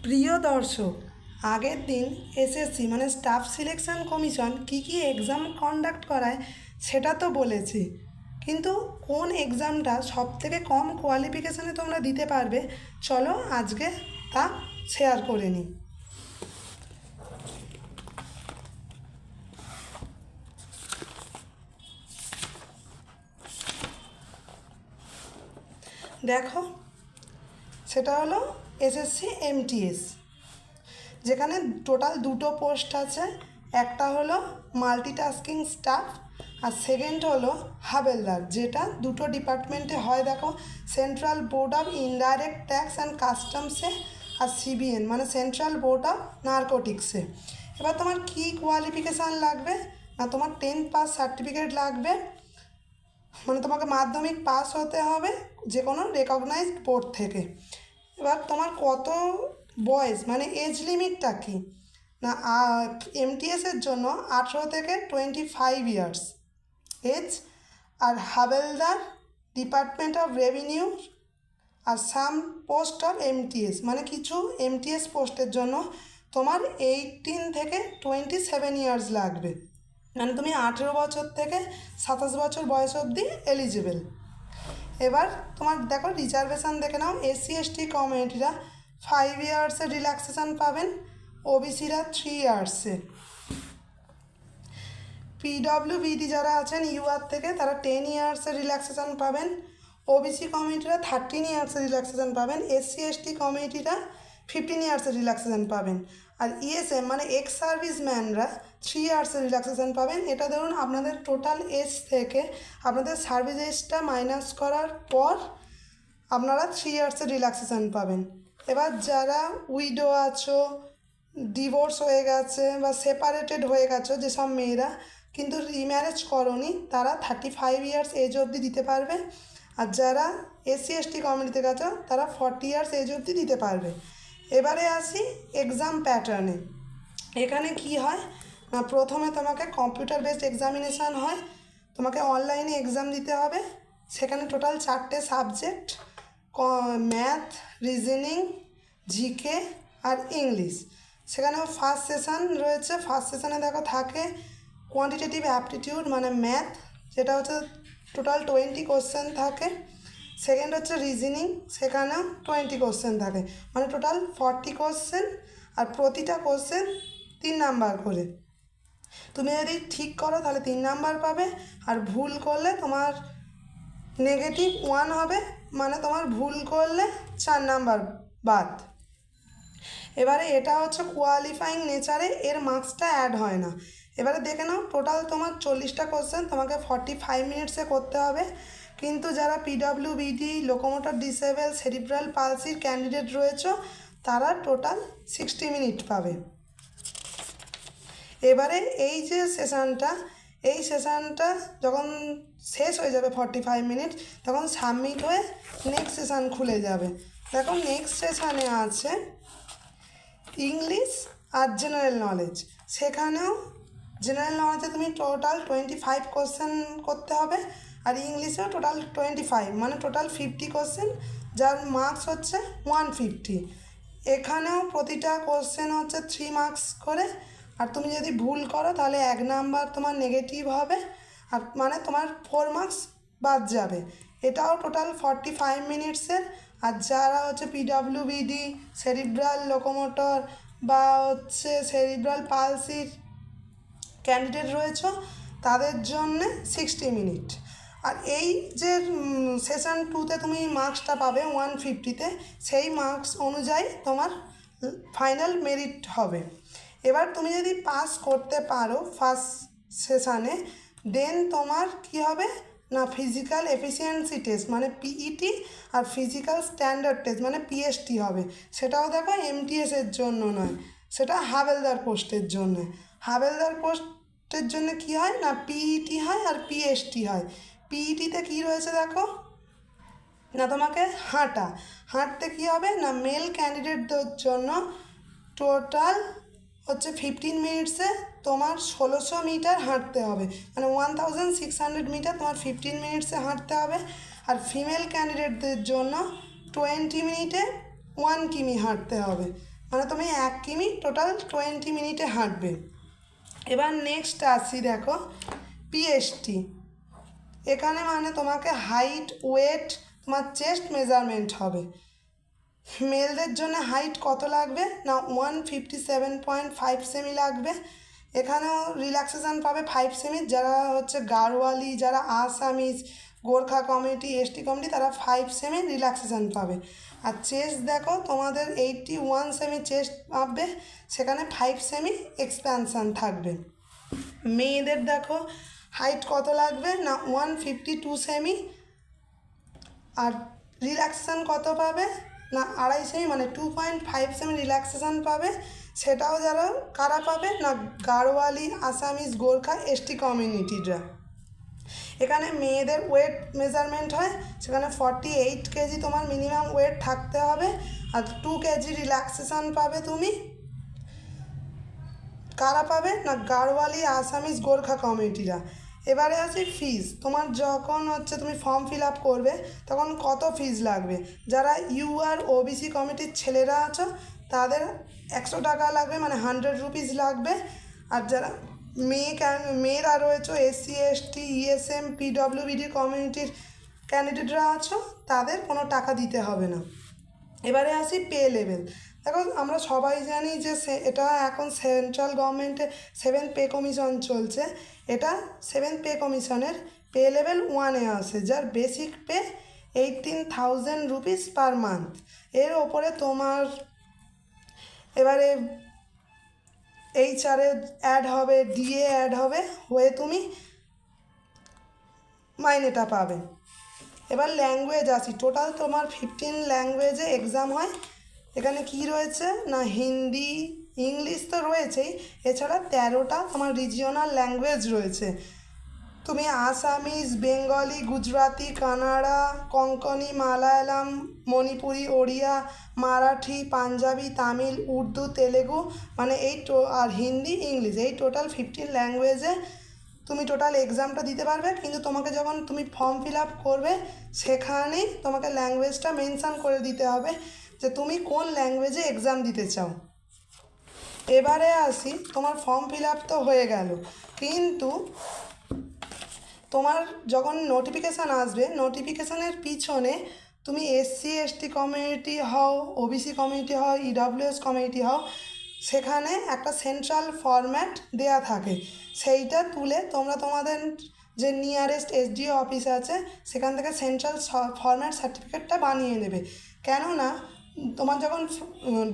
প্রিয় দর্শক, আগের দিন এসএসসি মানে স্টাফ সিলেকশন কমিশন কী এক্সাম কন্ডাক্ট করায় সেটা তো বলেছি, কিন্তু কোন এক্সামটা সবথেকে কম কোয়ালিফিকেশানে তোমরা দিতে পারবে চলো আজকে তা শেয়ার করে নিই। দেখো, সেটা হলো এসএসসি এমটিএস, যেখানে টোটাল দুটো পোস্ট আছে। একটা হলো মাল্টিটাস্কিং স্টাফ আর সেকেন্ড হলো হাবেলদার, যেটা দুটো ডিপার্টমেন্টে হয়। দেখো, central board of indirect tax and কাস্টমসে আর সিবিএন মানে সেন্ট্রাল বোর্ড অফ নার্কোটিক্সে। এবার তোমার কী কোয়ালিফিকেশান লাগবে না, তোমার 10 পাস সার্টিফিকেট লাগবে, মানে তোমাকে মাধ্যমিক পাস হতে হবে যে কোনো রেকগনাইজড বোর্ড থেকে। এবার তোমার কত বয়স মানে এজ লিমিটটা কী না, এমটিএসের জন্য 18 থেকে 25 ইয়ার্স এজ। আর হাবেলদার ডিপার্টমেন্ট অফ রেভিনিউ আর সাম পোস্ট অফ এমটিএস মানে কিছু এমটিএস পোস্টের জন্য তোমার 18 থেকে 27 ইয়ার্স লাগবে, মানে তুমি 18 বছর থেকে 27 বছর বয়স অবধি এলিজিবল। এবার তোমার দেখো রিজার্ভেশন দেখে নাও, এসসি এসটি কমিউনিটিরা 5 ইয়ার্সের রিল্যাক্সেশন পাবেন, ওবিসিরা 3 ইয়ার্সের। পিডব্লিউবিডি যারা আছেন ইউআর থেকে তারা 10 ইয়ার্সের রিল্যাক্সেশন পাবেন, ওবিসি কমিউনিটিরা 13 ইয়ার্সের রিল্যাক্সেশন পাবেন, এসসি এসটি কমিউনিটিরা 15 ইয়ার্সের রিল্যাক্সেশন পাবেন। আর ইএসএম মানে এক্স সার্ভিসম্যানরা 3 ইয়ার্সের রিল্যাক্সেশন পাবেন। এটা ধরুন আপনাদের টোটাল এজ থেকে আপনাদের সার্ভিস এজটা মাইনাস করার পর আপনারা 3 ইয়ার্সের রিল্যাক্সেশন পাবেন। এবার যারা উইডো আছো, ডিভোর্স হয়ে গেছে বা সেপারেটেড হয়ে গেছো যেসব মেয়েরা, কিন্তু রিম্যারেজ করনি, তারা 35 ইয়ার্স এজ অবধি দিতে পারবে। আর যারা এসসি এসটি কমিউনিটিতে গেছো তারা 40 ইয়ার্স এজ অবধি দিতে পারবে। এবারে আসি এক্সাম প্যাটার্নে। এখানে কি হয় না, প্রথমে তোমাকে কম্পিউটার বেসড এক্সামিনেশান হয়, তোমাকে অনলাইনে এক্সাম দিতে হবে। সেখানে টোটাল 4টে সাবজেক্ট, ম্যাথ, রিজনিং, জিকে আর ইংলিশ। সেখানেও ফার্স্ট সেশান রয়েছে। ফার্স্ট সেশানে দেখো থাকে কোয়ান্টিটেটিভ অ্যাপটিটিউড মানে ম্যাথ, যেটা হচ্ছে টোটাল 20 কোশ্চেন থাকে। সেকেন্ড হচ্ছে রিজনিং, সেখানেও 20 কোশ্চেন থাকে, মানে টোটাল 40 কোশ্চেন, আর প্রতিটা কোশ্চেন 3 নাম্বার করে। তুমি যদি ঠিক করো তাহলে 3 নাম্বার পাবে, আর ভুল করলে তোমার -1 হবে, মানে তোমার ভুল করলে 4 নাম্বার বাদ। এবারে এটা হচ্ছে কোয়ালিফাইং নেচারে, এর মার্কসটা অ্যাড হয় না। এবারে দেখে নাও, টোটাল তোমার 40টা কোশ্চেন তোমাকে 45 মিনিটসে করতে হবে, কিন্তু যারা পিডব্লিউবিডি, লোকোমোটর ডিসেবল, সেরিব্রাল পালসির ক্যান্ডিডেট রয়েছে তারা টোটাল 60 মিনিট পাবে। এবারে এই যে সেশানটা, এই সেশানটা যখন শেষ হয়ে যাবে 45 মিনিট, তখন সাবমিট হয়ে নেক্সট সেশান খুলে যাবে। দেখো নেক্সট সেশানে আছে ইংলিশ আর জেনারেল নলেজ। সেখানেও জেনারেল নলেজে তুমি টোটাল 25 কোশ্চেন করতে হবে, আর ইংলিশেও টোটাল 25, মানে টোটাল 50 কোশ্চেন, যার মার্কস হচ্ছে 150। এখানেও প্রতিটা কোশ্চেন হচ্ছে 3 মার্কস করে, আর তুমি যদি ভুল করো তাহলে 1 নাম্বার তোমার নেগেটিভ হবে, আর মানে তোমার 4 মার্কস বাদ যাবে। এটাও টোটাল 45 মিনিটসের। আর যারা হচ্ছে পিডব্লিউবিডি, সেরিব্রাল, লোকোমোটর বা হচ্ছে সেরিব্রাল পালসির ক্যান্ডিডেট রয়েছে তাদের জন্যে 60 মিনিট। আর এই যে সেশন 2তে তুমি মার্কসটা পাবে 150-তে, সেই মার্কস অনুযায়ী তোমার ফাইনাল মেরিট হবে। এবার তুমি যদি পাস করতে পারো ফার্স্ট সেশানে, দেন তোমার কি হবে না, ফিজিক্যাল এফিসিয়েন্সি টেস্ট মানে পিইটি আর ফিজিক্যাল স্ট্যান্ডার্ড টেস্ট মানে পিএসটি হবে। সেটাও দেখো এমটিএসের জন্য নয়, সেটা হাবেলদার পোস্টের জন্য। হাবেলদার পোস্টের জন্য কি হয় না, পিইটি হয় আর পিএসটি হয়। পিইটিতে কি রয়েছে দেখো না, তোমাকে হাঁটতে কি হবে না, মেল ক্যান্ডিডেটদের জন্য টোটাল হচ্ছে 15 মিনিটসে তোমার 1600 মিটার হাঁটতে হবে, মানে 1600 মিটার তোমার 15 মিনিটসে হাঁটতে হবে। আর ফিমেল ক্যান্ডিডেটদের জন্য 20 মিনিটে 1 কিমি হাঁটতে হবে, মানে তুমি 1 কিমি টোটাল 20 মিনিটে হাঁটবে। এবার নেক্সট আসি, দেখো পিএসটি। এখানে মানে তোমাকে হাইট, ওয়েট, তোমার চেস্ট মেজারমেন্ট হবে। মেলদের জন্য হাইট কত লাগবে না 157.5 সেমি লাগবে। এখানেও রিল্যাক্সেশন পাবে 5 সেমি, যারা হচ্ছে গাড়োয়ালি, যারা Assamese, Gorkha community, ST community, তারা 5 সেমি রিল্যাক্সেশন পাবে। আর চেস্ট দেখো তোমাদের 81 সেমি চেস্ট পাবে, সেখানে 5 সেমি এক্সপ্যানশান থাকবে। মেয়েদের দেখো হাইট কত লাগবে না 152 সেমি, আর রিল্যাক্সেশন কত পাবে না 2.5 সেমি, মানে 2.5 সেমি রিল্যাক্সেশন পাবে। সেটাও যারা কারা পাবে না গাড়োয়ালি, আসামিজ, গোর্খা, এসটি কমিউনিটিরা। এখানে মেয়েদের ওয়েট মেজারমেন্ট হয়, সেখানে 48 কেজি তোমার মিনিমাম ওয়েট থাকতে হবে, আর 2 কেজি রিল্যাক্সেশন পাবে তুমি। কারা পাবে না গাড়োয়ালি, আসামিজ, গোর্খা কমিউনিটিরা। এবারে আসি ফিজ। তোমার যখন হচ্ছে তুমি ফর্ম ফিল আপ করবে তখন কত ফিজ লাগবে। যারা ইউআর ওবিসি কমিটির ছেলেরা আছো তাদের 100 টাকা লাগবে, মানে 100 রুপিস লাগবে। আর যারা মেয়েরা রয়েছে এসসি, এসটি, ইএসএম, পিডব্লিউবিডি কমিউনিটির ক্যান্ডিডেটরা আছো, তাদের কোনো টাকা দিতে হবে না। এবারে আসি পে লেভেল। দেখো আমরা সবাই জানি যে এটা এখন সেন্ট্রাল গভর্নমেন্টে 7th পে কমিশন চলছে। এটা 7th পে কমিশনের পে লেভেল 1-এ আসে, যার basic pay 18,000 rupees per month. এর ওপরে তোমার এবারে এইচআরএ অ্যাড হবে, ডিএ অ্যাড হবে, হয়ে তুমি মাইনেটা পাবে। এবার ল্যাঙ্গুয়েজ আসি। টোটাল তোমার 15 ল্যাঙ্গুয়েজে এক্সাম হয়। এখানে কি রয়েছে না হিন্দি, ইংলিশ তো রয়েছেই, এছাড়া 13টা তোমার রিজিওনাল ল্যাঙ্গুয়েজ রয়েছে। তুমি আসামিজ, বেঙ্গলি, গুজরাটি, কানাড়া, কোঙ্কনি, মালায়ালাম, মণিপুরি, ওড়িয়া, মারাঠি, পাঞ্জাবি, তামিল, উর্দু, তেলেগু, মানে আর হিন্দি, ইংলিশ, এই টোটাল 15 ল্যাঙ্গুয়েজে তুমি টোটাল এক্সামটা দিতে পারবে। কিন্তু তোমাকে যখন তুমি ফর্ম ফিল আপ করবে সেখানেই তোমাকে ল্যাঙ্গুয়েজটা মেনশান করে দিতে হবে যে তুমি কোন ল্যাঙ্গুয়েজে এক্সাম দিতে চাও। এবারে আসি, তোমার ফর্ম ফিল আপ তো হয়ে গেল, কিন্তু তোমার যখন নোটিফিকেশান আসবে, নোটিফিকেশানের পিছনে তুমি এসসি, এসটি কমিউনিটি হও, ওবিসি কমিউনিটি হও, ইডব্লিউএস কমিউনিটি হও, সেখানে একটা সেন্ট্রাল ফরম্যাট দেয়া থাকে। সেইটা তুলে তোমরা তোমাদের যে নিয়ারেস্ট এসডিও অফিস আছে সেখান থেকে সেন্ট্রাল ফরম্যাট সার্টিফিকেটটা বানিয়ে নেবে। কেননা তোমার যখন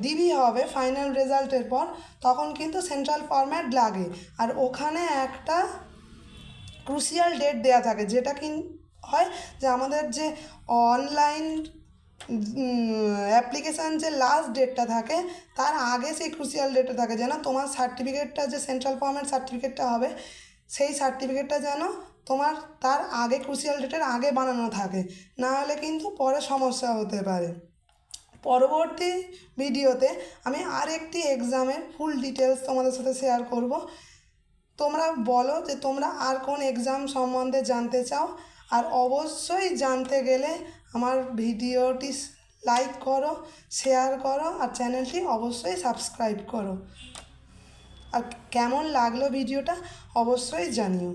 ডিবি হবে ফাইনাল রেজাল্টের পর, তখন কিন্তু সেন্ট্রাল ফরম্যাট লাগে, আর ওখানে একটা ক্রুশিয়াল ডেট দেয়া থাকে, যেটা কি হয় যে আমাদের যে অনলাইন অ্যাপ্লিকেশান যে লাস্ট ডেটটা থাকে তার আগে সেই ক্রুশিয়াল ডেটটা থাকে, যেন তোমার সার্টিফিকেটটা যে সেন্ট্রাল ফরম্যাট সার্টিফিকেটটা হবে সেই সার্টিফিকেটটা যেন তোমার তার আগে ক্রুশিয়াল ডেটের আগে বানানো থাকে, না হলে কিন্তু পরে সমস্যা হতে পারে। পরবর্তী ভিডিওতে আমি আরেকটি এক্সামের ফুল ডিটেলস তোমাদের সাথে শেয়ার করব। তোমরা বলো যে তোমরা আর কোন এক্সাম সম্বন্ধে জানতে চাও, আর অবশ্যই জানতে গেলে আমার ভিডিওটি লাইক করো, শেয়ার করো, আর চ্যানেলটি অবশ্যই সাবস্ক্রাইব করো। আর কেমন লাগলো ভিডিওটা অবশ্যই জানিও।